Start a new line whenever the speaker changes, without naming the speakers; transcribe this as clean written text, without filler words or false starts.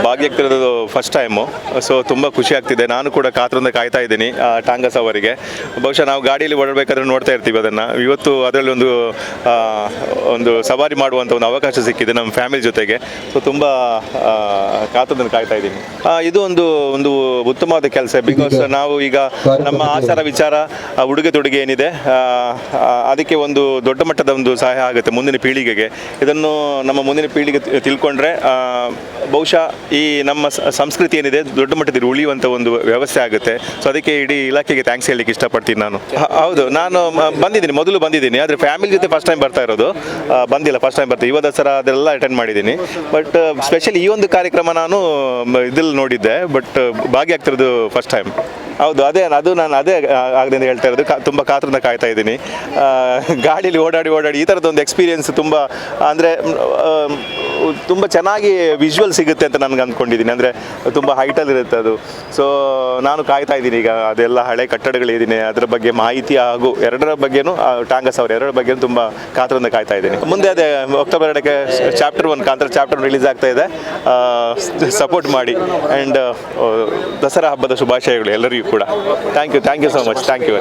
ಭಾಗ್ಯಕ್ತಿರೋದು first time. So ತುಂಬ ಖುಷಿ ಆಗ್ತಿದೆ. ನಾನು ಕೂಡ ಕಾತುರದಿಂದ ಕಾಯ್ತಾ ಇದ್ದೀನಿ ಟಾಂಗಾ ಸವಾರಿಗೆ. ಬಹುಶಃ ನಾವು ಗಾಡಿಯಲ್ಲಿ ಓಡಬೇಕಾದ್ರೆ ನೋಡ್ತಾ ಇರ್ತೀವಿ ಅದನ್ನು. ಇವತ್ತು ಅದರಲ್ಲಿ ಒಂದು ಸವಾರಿ ಮಾಡುವಂಥ ಒಂದು ಅವಕಾಶ ಸಿಕ್ಕಿದೆ ನಮ್ಮ ಫ್ಯಾಮಿಲಿ ಜೊತೆಗೆ. ಸೊ ತುಂಬ ಕಾತುರದಿಂದ ಕಾಯ್ತಾ ಇದ್ದೀನಿ. ಇದು ಒಂದು ಉತ್ತಮವಾದ ಕೆಲಸ. ಬಿಕಾಸ್ ನಾವು ಈಗ ನಮ್ಮ ಆಚಾರ ವಿಚಾರ ಉಡುಗೆ ತೊಡುಗೆ ಏನಿದೆ ಅದಕ್ಕೆ ಒಂದು ದೊಡ್ಡ ಮಟ್ಟದ ಒಂದು ಸಹಾಯ ಆಗುತ್ತೆ ಮುಂದಿನ ಪೀಳಿಗೆಗೆ. ಇದನ್ನು ನಮ್ಮ ಮುಂದಿನ ಪೀಳಿಗೆ ತಿಳ್ಕೊಂಡ್ರೆ ಬಹುಶಃ ಈ ನಮ್ಮ ಸಂಸ್ಕೃತಿ ಏನಿದೆ ದೊಡ್ಡ ಮಟ್ಟದಲ್ಲಿ ಉಳಿಯುವಂಥ ಒಂದು ವ್ಯವಸ್ಥೆ ಆಗುತ್ತೆ. ಸೊ ಅದಕ್ಕೆ ಇಡೀ ಇಲಾಖೆಗೆ ಥ್ಯಾಂಕ್ಸ್ ಹೇಳಲಿಕ್ಕೆ ಇಷ್ಟಪಡ್ತೀನಿ ನಾನು. ಹೌದು, ನಾನು ಮೊದಲು ಬಂದಿದ್ದೀನಿ, ಆದರೆ ಫ್ಯಾಮಿಲಿ ಜೊತೆ ಫಸ್ಟ್ ಟೈಮ್ ಬರ್ತಾ ಇರೋದು. ಬಂದಿಲ್ಲ, ಫಸ್ಟ್ ಟೈಮ್ ಬರ್ತೀನಿ. ಯುವ ದಸರಾ ಅದೆಲ್ಲ ಅಟೆಂಡ್ ಮಾಡಿದ್ದೀನಿ. ಬಟ್ ಸ್ಪೆಷಲಿ ಈ ಒಂದು ಕಾರ್ಯಕ್ರಮ ನಾನು ಇದ್ರಲ್ಲಿ ನೋಡಿದ್ದೆ, ಬಟ್ ಭಾಗಿಯಾಗ್ತಿರೋದು ಫಸ್ಟ್ ಟೈಮ್. ಹೌದು, ನಾನು ಅದೇ ಆಗದಿಂದ ಹೇಳ್ತಾ ಇರೋದು. ತುಂಬ ಕಾತುರದಿಂದ ಕಾಯ್ತಾ ಇದ್ದೀನಿ. ಗಾಡೀಲಿ ಓಡಾಡಿ ಈ ಥರದ್ದೊಂದು ಎಕ್ಸ್ಪೀರಿಯೆನ್ಸ್ ತುಂಬ ತುಂಬ ಚೆನ್ನಾಗಿ ವಿಜುವಲ್ ಸಿಗುತ್ತೆ ಅಂತ ನನಗೆ ಅಂದ್ಕೊಂಡಿದ್ದೀನಿ. ಅಂದರೆ ತುಂಬ ಹೈಟಲ್ಲಿರುತ್ತೆ ಅದು. ಸೊ ನಾನು ಕಾಯ್ತಾ ಇದ್ದೀನಿ. ಈಗ ಅದೆಲ್ಲ ಹಳೆ ಕಟ್ಟಡಗಳಿದ್ದೀನಿ, ಅದರ ಬಗ್ಗೆ ಮಾಹಿತಿ ಹಾಗೂ ಎರಡರ ಬಗ್ಗೆನೂ ಟಾಂಗಾ ಸವಾರಿ ಎರಡರ ಬಗ್ಗೆನೂ ತುಂಬ ಕಾತುರದಿಂದ ಕಾಯ್ತಾ ಇದ್ದೀನಿ. ಮುಂದೆ ಅದೇ ಅಕ್ಟೋಬರ್ 2ಕ್ಕೆ ಚಾಪ್ಟರ್ 1 ಕಾಂತಾರ ಚಾಪ್ಟರ್ ರಿಲೀಸ್ ಆಗ್ತಾ ಇದೆ. ಸಪೋರ್ಟ್ ಮಾಡಿ. ಆ್ಯಂಡ್ ದಸರಾ ಹಬ್ಬದ ಶುಭಾಶಯಗಳು ಎಲ್ಲರಿಗೂ ಕೂಡ. Thank you so much. Thank you.